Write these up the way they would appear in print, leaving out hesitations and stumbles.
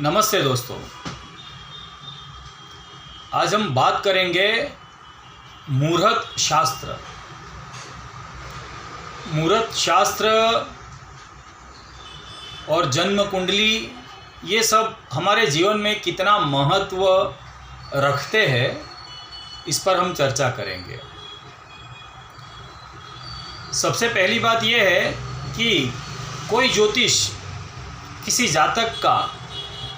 नमस्ते दोस्तों, आज हम बात करेंगे मुहूर्त शास्त्र। मुहूर्त शास्त्र और जन्म कुंडली ये सब हमारे जीवन में कितना महत्व रखते हैं, इस पर हम चर्चा करेंगे। सबसे पहली बात यह है कि कोई ज्योतिष किसी जातक का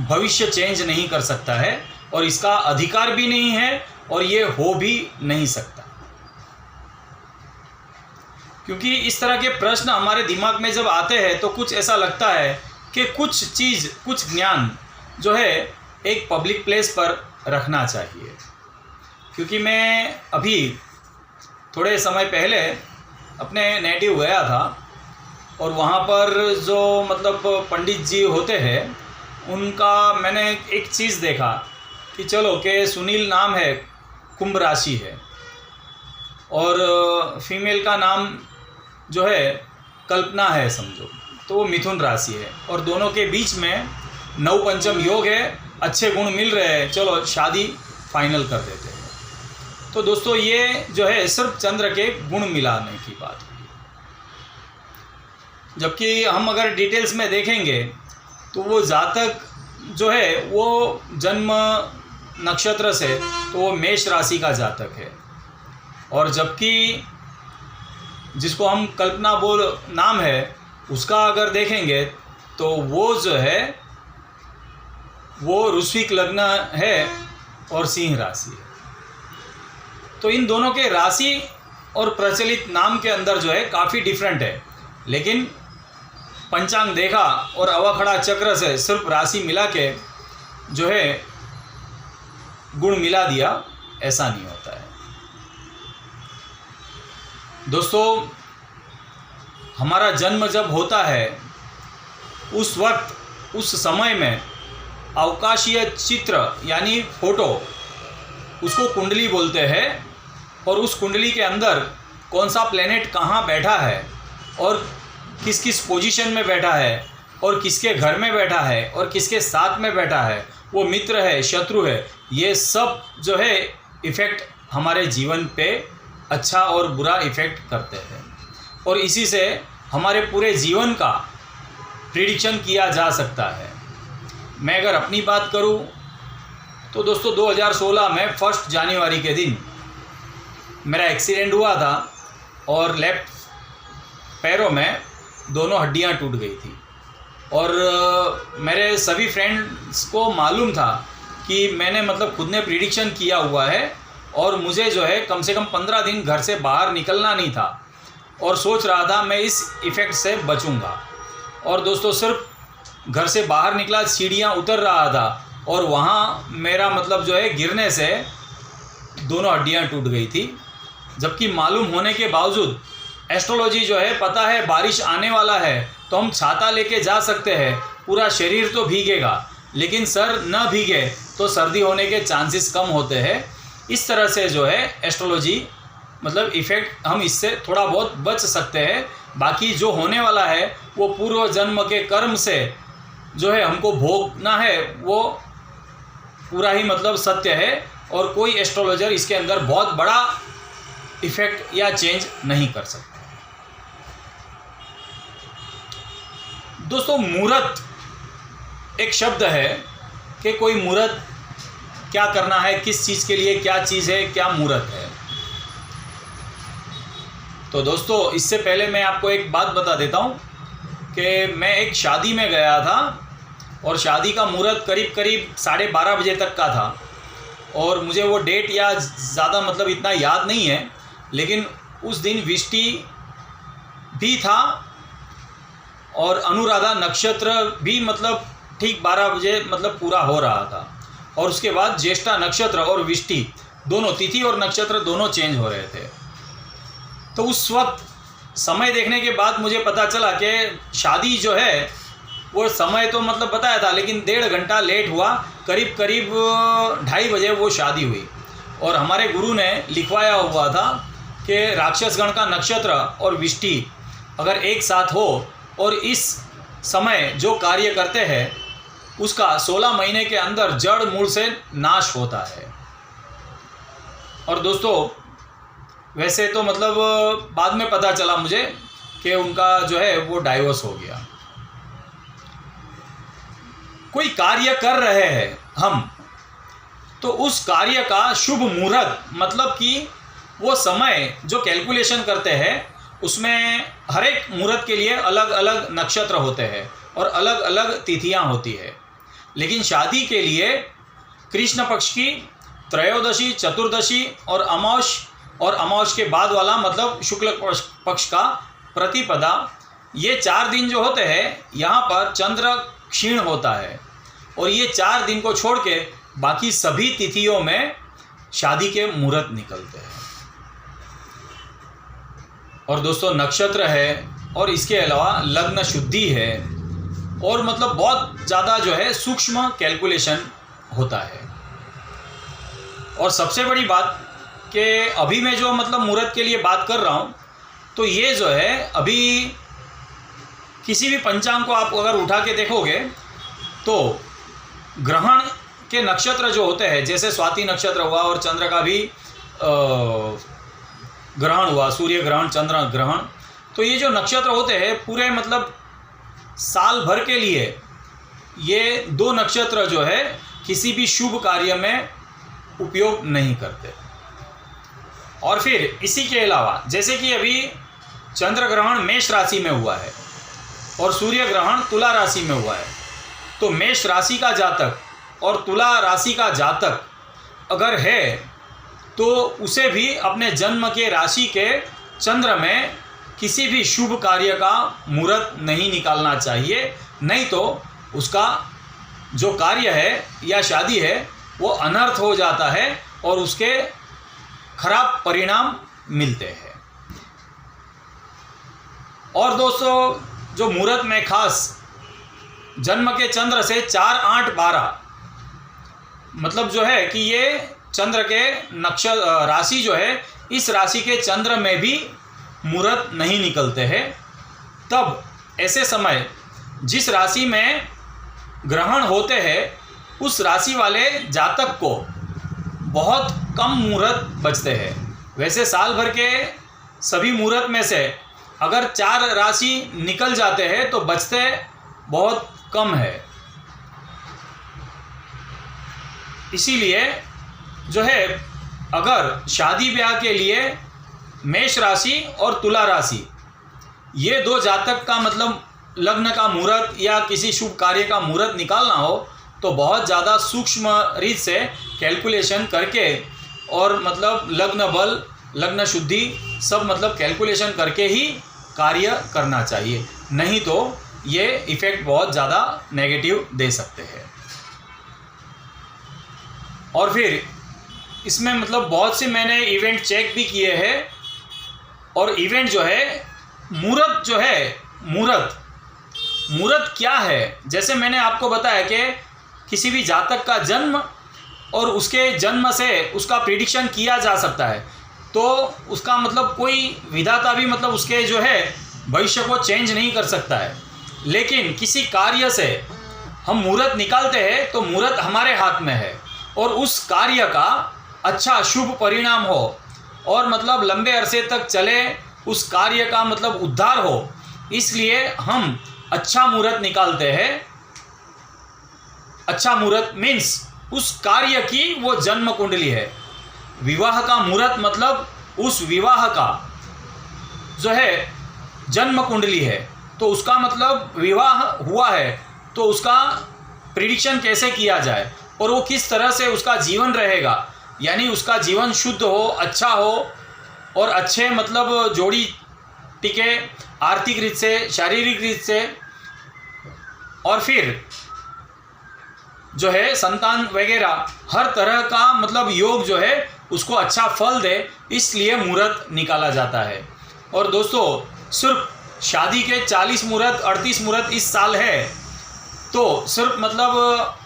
भविष्य चेंज नहीं कर सकता है और इसका अधिकार भी नहीं है और ये हो भी नहीं सकता, क्योंकि इस तरह के प्रश्न हमारे दिमाग में जब आते हैं तो कुछ ऐसा लगता है कि कुछ ज्ञान जो है एक पब्लिक प्लेस पर रखना चाहिए। क्योंकि मैं अभी थोड़े समय पहले अपने नेटिव गया था और वहाँ पर जो पंडित जी होते हैं उनका मैंने एक चीज़ देखा कि चलो कि सुनील नाम है, कुंभ राशि है, और फीमेल का नाम जो है कल्पना है समझो, तो वो मिथुन राशि है, और दोनों के बीच में नव पंचम योग है, अच्छे गुण मिल रहे हैं, चलो शादी फाइनल कर देते हैं। तो दोस्तों ये जो है सिर्फ चंद्र के गुण मिलाने की बात है, जबकि हम अगर डिटेल्स में देखेंगे तो वो जातक जो है वो जन्म नक्षत्र से तो वो मेष राशि का जातक है, और जबकि जिसको हम कल्पना बोल नाम है उसका अगर देखेंगे तो वो जो है वो वृश्चिक लग्न है और सिंह राशि है। तो इन दोनों के राशि और प्रचलित नाम के अंदर जो है काफ़ी डिफरेंट है, लेकिन पंचांग देखा और अवाखड़ा चक्र से सिर्फ राशि मिला के जो है गुण मिला दिया, ऐसा नहीं होता है। दोस्तों, हमारा जन्म जब होता है उस वक्त उस समय में अवकाशीय चित्र यानी फोटो, उसको कुंडली बोलते हैं, और उस कुंडली के अंदर कौन सा प्लेनेट कहाँ बैठा है और किस किस पोजीशन में बैठा है और किसके घर में बैठा है और किसके साथ में बैठा है, वो मित्र है शत्रु है, ये सब जो है इफ़ेक्ट हमारे जीवन पे अच्छा और बुरा इफ़ेक्ट करते हैं, और इसी से हमारे पूरे जीवन का प्रिडिक्शन किया जा सकता है। मैं अगर अपनी बात करूं तो दोस्तों 2016 में 1 जनवरी के दिन मेरा एक्सीडेंट हुआ था और लेफ्ट पैरों में दोनों हड्डियां टूट गई थी, और मेरे सभी फ्रेंड्स को मालूम था कि मैंने खुद ने प्रिडिक्शन किया हुआ है, और मुझे जो है कम से कम 15 दिन घर से बाहर निकलना नहीं था, और सोच रहा था मैं इस इफ़ेक्ट से बचूंगा। और दोस्तों सिर्फ घर से बाहर निकला, सीढ़ियाँ उतर रहा था और वहाँ मेरा जो है गिरने से दोनों हड्डियाँ टूट गई थी। जबकि मालूम होने के बावजूद एस्ट्रोलॉजी जो है पता है बारिश आने वाला है तो हम छाता लेके जा सकते हैं, पूरा शरीर तो भीगेगा लेकिन सर न भीगे तो सर्दी होने के चांसेस कम होते हैं। इस तरह से जो है एस्ट्रोलॉजी इफ़ेक्ट हम इससे थोड़ा बहुत बच सकते हैं। बाकी जो होने वाला है वो पूर्व जन्म के कर्म से जो है हमको भोगना है, वो पूरा ही सत्य है, और कोई एस्ट्रोलॉजर इसके अंदर बहुत बड़ा इफ़ेक्ट या चेंज नहीं कर सकता। दोस्तों, मुहूर्त एक शब्द है कि कोई मुहूर्त क्या करना है, किस चीज़ के लिए क्या चीज़ है, क्या मुहूर्त है। तो दोस्तों इससे पहले मैं आपको एक बात बता देता हूँ कि मैं एक शादी में गया था और शादी का मुहूर्त करीब 12:30 बजे तक का था, और मुझे वो डेट या ज़्यादा इतना याद नहीं है, लेकिन उस दिन विष्टि भी था और अनुराधा नक्षत्र भी ठीक 12 बजे पूरा हो रहा था, और उसके बाद ज्येष्ठा नक्षत्र और विष्टि दोनों, तिथि और नक्षत्र दोनों चेंज हो रहे थे। तो उस वक्त समय देखने के बाद मुझे पता चला कि शादी जो है वो समय तो बताया था, लेकिन 1.5 घंटा लेट हुआ, करीब 2:30 बजे वो शादी हुई। और हमारे गुरु ने लिखवाया हुआ था कि राक्षसगण का नक्षत्र और विष्टि अगर एक साथ हो और इस समय जो कार्य करते हैं उसका 16 महीने के अंदर जड़ मूल से नाश होता है। और दोस्तों वैसे तो मतलब बाद में पता चला मुझे कि उनका जो है वो डाइवोर्स हो गया। कोई कार्य कर रहे हैं हम, तो उस कार्य का शुभ मुहूर्त मतलब कि वो समय जो कैलकुलेशन करते हैं उसमें हर एक मुहूर्त के लिए अलग अलग नक्षत्र होते हैं और अलग अलग तिथियां होती है। लेकिन शादी के लिए कृष्ण पक्ष की त्रयोदशी, चतुर्दशी और अमावस के बाद वाला मतलब शुक्ल पक्ष का प्रतिपदा, ये 4 दिन जो होते हैं यहाँ पर चंद्र क्षीण होता है और ये 4 दिन को छोड़ के बाकी सभी तिथियों में शादी के मुहूर्त निकलते हैं। और दोस्तों नक्षत्र है और इसके अलावा लग्न शुद्धि है और मतलब बहुत ज़्यादा जो है सूक्ष्म कैलकुलेशन होता है। और सबसे बड़ी बात कि अभी मैं जो मतलब मुहूर्त के लिए बात कर रहा हूँ, तो ये जो है अभी किसी भी पंचांग को आप अगर उठा के देखोगे तो ग्रहण के नक्षत्र जो होते हैं, जैसे स्वाति नक्षत्र हुआ और चंद्र का भी ग्रहण हुआ, सूर्य ग्रहण, चंद्र ग्रहण, तो ये जो नक्षत्र होते हैं पूरे मतलब साल भर के लिए ये 2 नक्षत्र जो है किसी भी शुभ कार्य में उपयोग नहीं करते। और फिर इसी के अलावा जैसे कि अभी चंद्र ग्रहण मेष राशि में हुआ है और सूर्य ग्रहण तुला राशि में हुआ है, तो मेष राशि का जातक और तुला राशि का जातक अगर है तो उसे भी अपने जन्म के राशि के चंद्र में किसी भी शुभ कार्य का मुहूर्त नहीं निकालना चाहिए, नहीं तो उसका जो कार्य है या शादी है वो अनर्थ हो जाता है और उसके खराब परिणाम मिलते हैं। और दोस्तों जो मुहूर्त में खास जन्म के चंद्र से 4, 8, 12 मतलब जो है कि ये चंद्र के नक्षत्र राशि जो है इस राशि के चंद्र में भी मुहूर्त नहीं निकलते हैं। तब ऐसे समय जिस राशि में ग्रहण होते हैं उस राशि वाले जातक को बहुत कम मुहूर्त बचते हैं। वैसे साल भर के सभी मुहूर्त में से अगर 4 राशि निकल जाते हैं तो बचते बहुत कम है। इसीलिए जो है अगर शादी ब्याह के लिए मेष राशि और तुला राशि ये 2 जातक का मतलब लग्न का मुहूर्त या किसी शुभ कार्य का मुहूर्त निकालना हो तो बहुत ज़्यादा सूक्ष्म रीत से कैलकुलेशन करके और मतलब लग्न बल, लग्न शुद्धि सब मतलब कैलकुलेशन करके ही कार्य करना चाहिए, नहीं तो ये इफ़ेक्ट बहुत ज़्यादा नेगेटिव दे सकते हैं। और फिर इसमें मतलब बहुत से मैंने इवेंट चेक भी किए हैं और इवेंट जो है मुहूर्त जो है मुहूर्त क्या है, जैसे मैंने आपको बताया कि किसी भी जातक का जन्म और उसके जन्म से उसका प्रिडिक्शन किया जा सकता है, तो उसका मतलब कोई विधाता भी मतलब उसके जो है भविष्य को चेंज नहीं कर सकता है। लेकिन किसी कार्य से हम मुहूर्त निकालते हैं तो मुहूर्त हमारे हाथ में है और उस कार्य का अच्छा शुभ परिणाम हो और मतलब लंबे अरसे तक चले, उस कार्य का मतलब उद्धार हो, इसलिए हम अच्छा मुहूर्त निकालते हैं। अच्छा मुहूर्त मीन्स उस कार्य की वो जन्म कुंडली है। विवाह का मुहूर्त मतलब उस विवाह का जो है जन्म कुंडली है, तो उसका मतलब विवाह हुआ है तो उसका प्रिडिक्शन कैसे किया जाए और वो किस तरह से उसका जीवन रहेगा, यानी उसका जीवन शुद्ध हो, अच्छा हो और अच्छे मतलब जोड़ी टिके आर्थिक रीत से, शारीरिक रीत से, और फिर जो है संतान वगैरह हर तरह का मतलब योग जो है उसको अच्छा फल दे, इसलिए मुहूर्त निकाला जाता है। और दोस्तों सिर्फ शादी के 40 मुहूर्त 38 मुहूर्त इस साल है, तो सिर्फ मतलब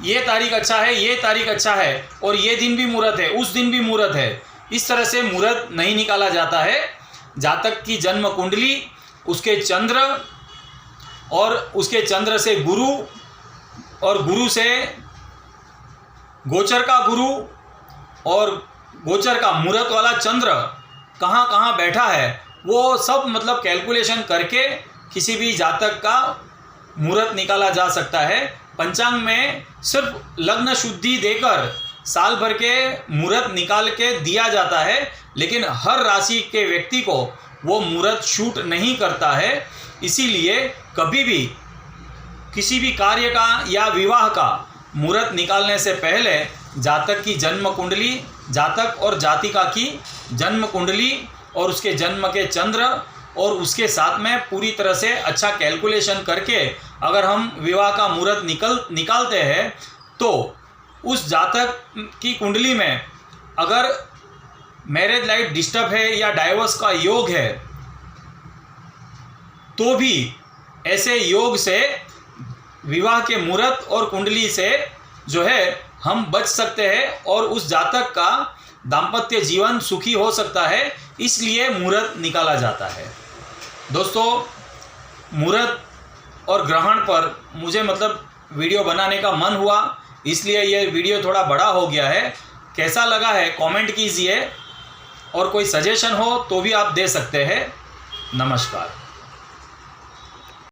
ये तारीख अच्छा है, ये तारीख अच्छा है और ये दिन भी मुहूर्त है, उस दिन भी मुहूर्त है, इस तरह से मुहूर्त नहीं निकाला जाता है। जातक की जन्म कुंडली, उसके चंद्र और उसके चंद्र से गुरु और गुरु से गोचर का गुरु और गोचर का मुहूर्त वाला चंद्र कहाँ कहाँ बैठा है वो सब मतलब कैलकुलेशन करके किसी भी जातक का मुहूर्त निकाला जा सकता है। पंचांग में सिर्फ लग्न शुद्धि देकर साल भर के मुहूर्त निकाल के दिया जाता है, लेकिन हर राशि के व्यक्ति को वो मुहूर्त शूट नहीं करता है। इसीलिए कभी भी किसी भी कार्य का या विवाह का मुहूर्त निकालने से पहले जातक की जन्म कुंडली, जातक और जातिका की जन्म कुंडली और उसके जन्म के चंद्र और उसके साथ में पूरी तरह से अच्छा कैलकुलेशन करके अगर हम विवाह का मुहूर्त निकालते हैं तो उस जातक की कुंडली में अगर मैरिज लाइफ डिस्टर्ब है या डाइवोर्स का योग है तो भी ऐसे योग से विवाह के मुहूर्त और कुंडली से जो है हम बच सकते हैं और उस जातक का दाम्पत्य जीवन सुखी हो सकता है, इसलिए मुहूर्त निकाला जाता है। दोस्तों, मुहूर्त और ग्रहण पर मुझे मतलब वीडियो बनाने का मन हुआ, इसलिए ये वीडियो थोड़ा बड़ा हो गया है। कैसा लगा है कमेंट कीजिए और कोई सजेशन हो तो भी आप दे सकते हैं। नमस्कार।